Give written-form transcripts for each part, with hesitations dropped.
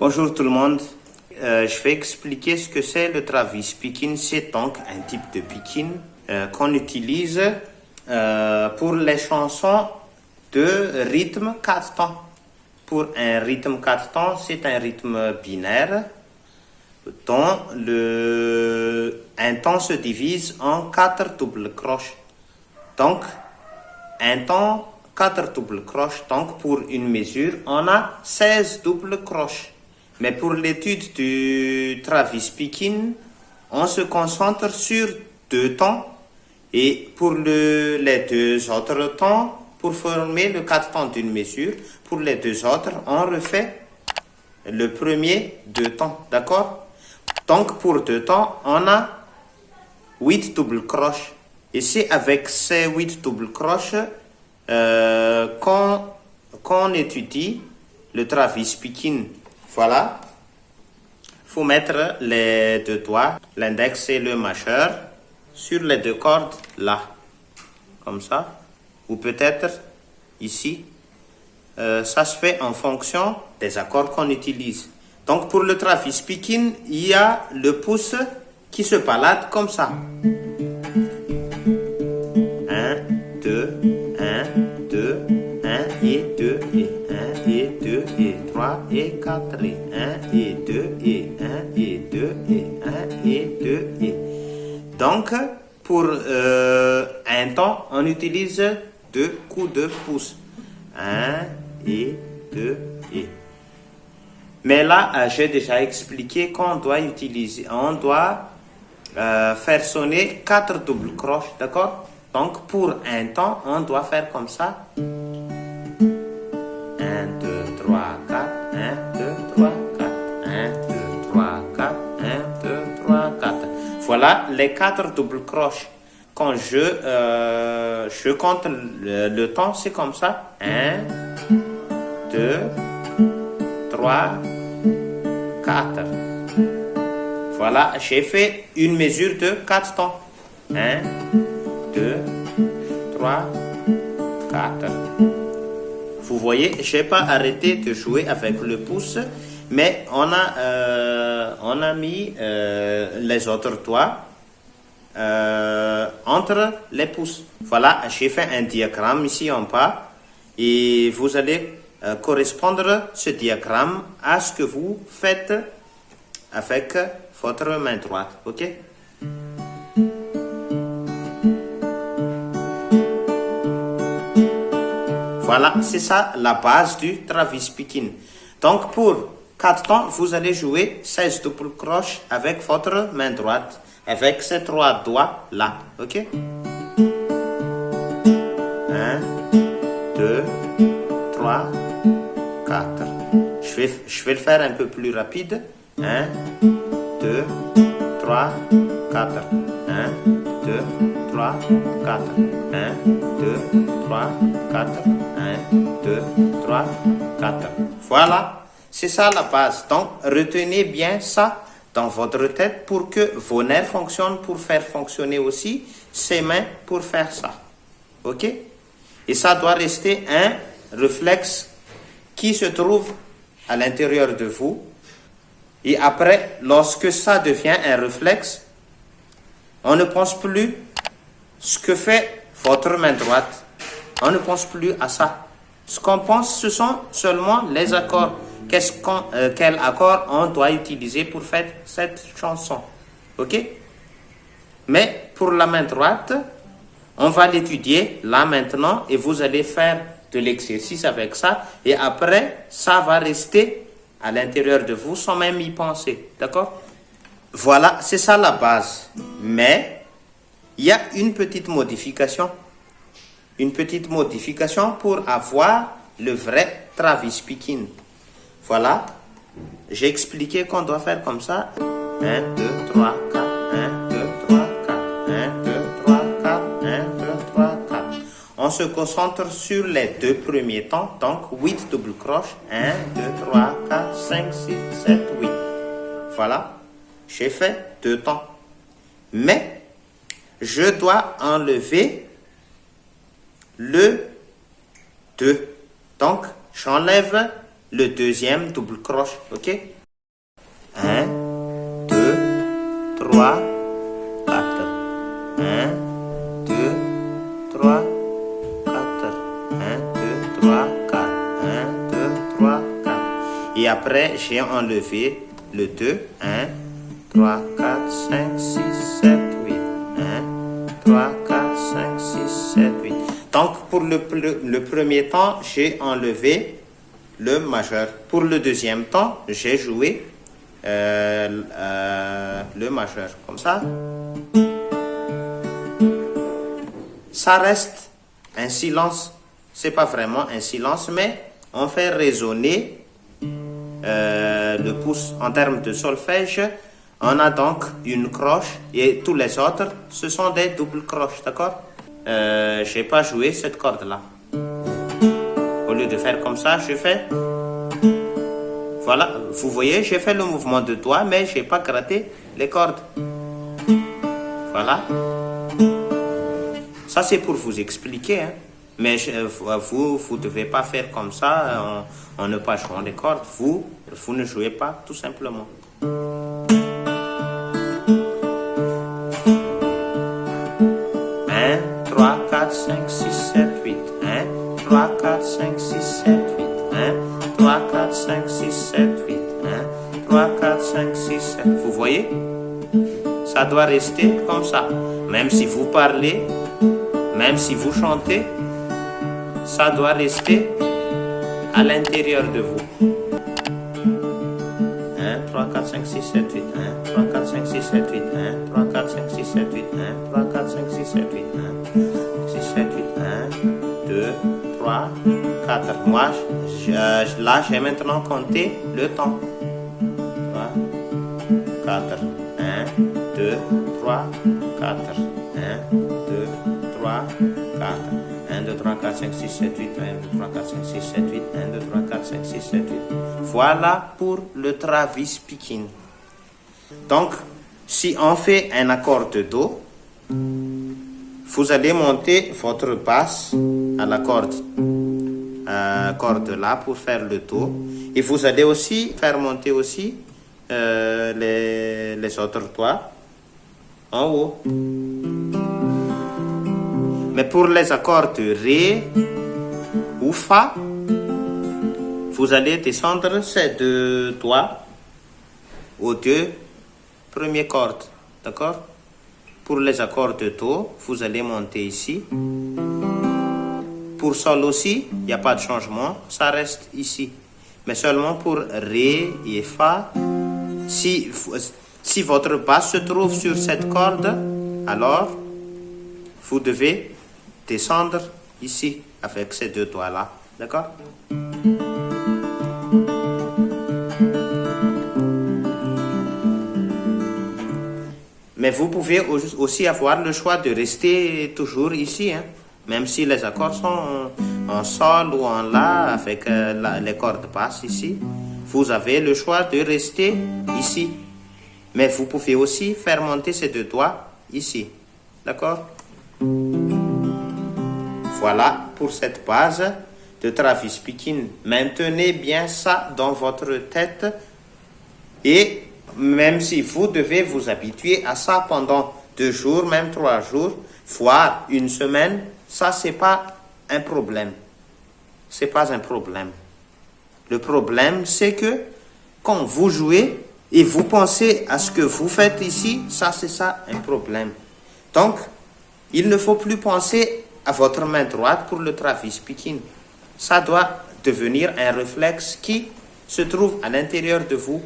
Bonjour tout le monde. Je vais expliquer ce que c'est le travis picking. C'est donc un type de picking qu'on utilise pour les chansons de rythme 4 temps. Pour un rythme 4 temps, c'est un rythme binaire dont un temps se divise en 4 doubles croches. Donc, un temps, 4 doubles croches. Donc, pour une mesure, on a 16 doubles croches. Mais pour l'étude du travis picking, on se concentre sur 2 temps. Et pour les 2 autres temps, pour former le 4 temps d'une mesure, pour les 2 autres, on refait le premier 2 temps. D'accord? Donc, pour 2 temps, on a 8 doubles croches. Et c'est avec ces 8 doubles croches qu'on étudie le travis picking. Voilà. Il faut mettre les 2 doigts, l'index et le majeur, sur les 2 cordes là. Comme ça. Ou peut-être ici. Ça se fait en fonction des accords qu'on utilise. Donc pour le travis picking, il y a le pouce qui se balade comme ça. 1, 2, 1, 2, 1 et 2 et 1 et 2 et 3 et 4 et 1 et 2 et 1 et 2 et 1 et 2 et. Donc pour un temps, on utilise 2 coups de pouce. 1 et 2 et. Mais là, j'ai déjà expliqué qu'on doit utiliser, on doit faire sonner 4 doubles croches, d'accord? Donc, pour un temps, on doit faire comme ça. 1, 2, 3, 4, 1, 2, 3, 4, 1, 2, 3, 4, 1, 2, 3, 4. Voilà les 4 doubles croches. Quand je compte le temps, c'est comme ça. 1, 2, 3, 4. Voilà, j'ai fait une mesure de 4 temps. 1, 2, 3, 4. Vous voyez, je n'ai pas arrêté de jouer avec le pouce, mais on a mis les autres doigts entre les pouces. Voilà, j'ai fait un diagramme ici en bas et vous allez correspondre ce diagramme à ce que vous faites avec votre main droite, ok? Voilà, c'est ça la base du travis picking. Donc pour 4 temps, vous allez jouer 16 doubles croches avec votre main droite, avec ces 3 doigts là, ok? 1, 2, 3, 4. Je vais le faire un peu plus rapide. 1, 2, 3, 4. 1, 2, 3, 4. 1, 2, 3, 4. 1, 2, 3, 4. Voilà, c'est ça la base. Donc, retenez bien ça dans votre tête pour que vos nerfs fonctionnent, pour faire fonctionner aussi ces mains pour faire ça. Ok? Et ça doit rester un réflexe qui se trouve à l'intérieur de vous. Et après, lorsque ça devient un réflexe, on ne pense plus ce que fait votre main droite. On ne pense plus à ça. Ce qu'on pense, ce sont seulement les accords. Quel accord on doit utiliser pour faire cette chanson. Ok? Mais pour la main droite, on va l'étudier là maintenant et vous allez faire de l'exercice avec ça. Et après, ça va rester à l'intérieur de vous sans même y penser. D'accord? Voilà, c'est ça la base. Mais il y a une petite modification. Une petite modification pour avoir le vrai travis picking. Voilà. J'ai expliqué qu'on doit faire comme ça. 1, 2, 3, 4. 1, 2, 3, 4. 1, 2, 3, 4. 1, 2, 3, 4. On se concentre sur les 2 premiers temps. Donc 8 doubles croches. 1, 2, 3, 4, 5, 6, 7, 8. Voilà. J'ai fait 2 temps. Mais je dois enlever le 2. Donc, j'enlève le deuxième double croche, ok? 1, 2, 3, 4. 1, 2, 3, 4. 1, 2, 3, 4. 1, 2, 3, 4. Et après, j'ai enlevé le 2. 1, 3, 4, 5, 6, 7, 8. 1, 3, 4, 5, 6, 7, 8. Donc, pour le premier temps, j'ai enlevé le majeur. Pour le deuxième temps, j'ai joué le majeur. Comme ça. Ça reste un silence. C'est pas vraiment un silence, mais on fait résonner le pouce. En termes de solfège, on a donc une croche et tous les autres, ce sont des doubles croches, d'accord? J'ai pas joué cette corde-là. Au lieu de faire comme ça, je fais... Voilà, vous voyez, j'ai fait le mouvement de doigt, mais j'ai pas gratté les cordes. Voilà. Ça, c'est pour vous expliquer, hein. Mais vous devez pas faire comme ça en ne pas jouant les cordes. Vous ne jouez pas, tout simplement. 5, 6, 7, 8. 1, 3, 4, 5, 6, 7, 8. 1, 3, 4, 5, 6, 7, 8. 1, 3, 4, 5, 6, 7. Vous voyez? Ça doit rester comme ça. Même si vous parlez, même si vous chantez, ça doit rester à l'intérieur de vous. 1, 3, 4, 5, 6, 7, 8. 1, 3, 4, 5, 6, 7, 8. 1, 3, 4, 5, 6, 7, 8. 1, 3, 4, 5, 6, 7, 8. 1, 6, 7, 8. 1, 2, 3, 4. Moi, là, j'ai maintenant compté le temps. 3, 4. 1, 2, 3, 4. 1, 2, 3, 4. 1, 2, 3, 4, 5, 6, 7, 8. 1, 2, 3, 4, 5, 6, 7, 8. 1, 2, 3, 4, 5, 6, 7, 8. Voilà pour le Travis picking. Donc, si on fait un accord de Do, vous allez monter votre basse à la corde là pour faire le Do. Et vous allez aussi faire monter aussi les autres doigts en haut. Mais pour les accords de Ré ou Fa, vous allez descendre ces deux doigts aux deux premières cordes. D'accord? Pour les accords de Do, vous allez monter ici. Pour Sol aussi, il n'y a pas de changement, ça reste ici. Mais seulement pour Ré et Fa, si votre basse se trouve sur cette corde, alors vous devez descendre ici avec ces deux doigts-là. D'accord? Mais vous pouvez aussi avoir le choix de rester toujours ici, hein? Même si les accords sont en Sol ou en La avec les cordes basses ici. Vous avez le choix de rester ici. Mais vous pouvez aussi faire monter ces deux doigts ici. D'accord? Voilà pour cette base de Travis picking. Maintenez bien ça dans votre tête et même si vous devez vous habituer à ça pendant 2 jours, même 3 jours, voire une semaine, ça c'est pas un problème. C'est pas un problème. Le problème c'est que quand vous jouez et vous pensez à ce que vous faites ici, ça c'est ça un problème. Donc, il ne faut plus penser à votre main droite pour le Travis picking. Ça doit devenir un réflexe qui se trouve à l'intérieur de vous.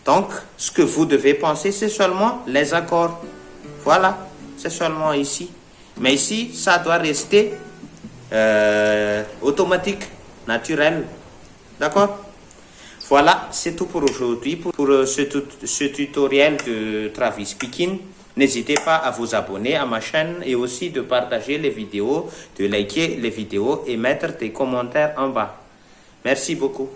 Donc, ce que vous devez penser, c'est seulement les accords. Voilà, c'est seulement ici. Mais ici, ça doit rester automatique, naturel. D'accord? Voilà, c'est tout pour aujourd'hui. Pour ce tutoriel de Travis picking, n'hésitez pas à vous abonner à ma chaîne et aussi de partager les vidéos, de liker les vidéos et mettre des commentaires en bas. Merci beaucoup.